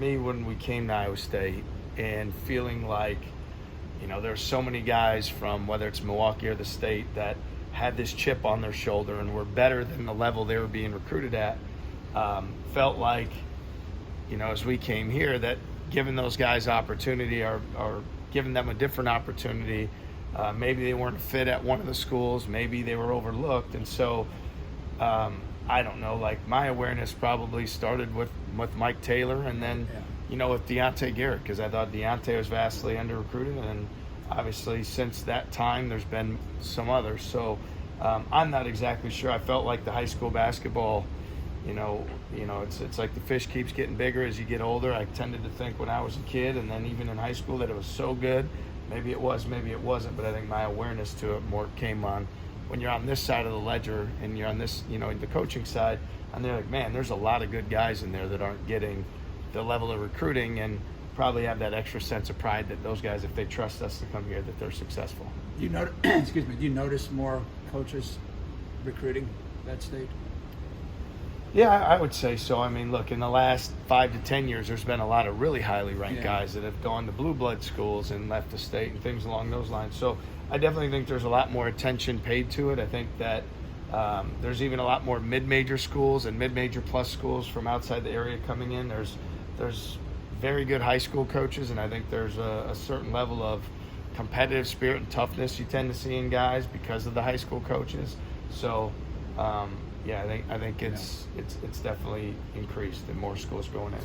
Me, when we came to Iowa State and feeling like, there's so many guys from whether it's Milwaukee or the state that had this chip on their shoulder and were better than the level they were being recruited at. Felt like, as we came here, that giving those guys opportunity or giving them a different opportunity, maybe they weren't fit at one of the schools, maybe they were overlooked. And so I don't know, like my awareness probably started with Mike Taylor and then, with Deontay Garrett, because I thought Deontay was vastly under-recruited, and obviously since that time there's been some others. So I'm not exactly sure. I felt like the high school basketball, it's like the fish keeps getting bigger as you get older. I tended to think when I was a kid and then even in high school that it was so good. Maybe it was, maybe it wasn't, but I think my awareness to it more came on when you're on this side of the ledger and you're on this, the coaching side, and they're like, man, there's a lot of good guys in there that aren't getting the level of recruiting, and probably have that extra sense of pride that those guys, if they trust us to come here, that they're successful. Do you notice more coaches recruiting that state? Yeah, I would say so. I mean, look, in the last 5 to 10 years, there's been a lot of really highly ranked guys that have gone to blue blood schools and left the state and things along those lines. So I definitely think there's a lot more attention paid to it. I think that there's even a lot more mid-major schools and mid-major plus schools from outside the area coming in. There's very good high school coaches, and I think there's a certain level of competitive spirit and toughness you tend to see in guys because of the high school coaches. So I think it's definitely increased and more schools going in.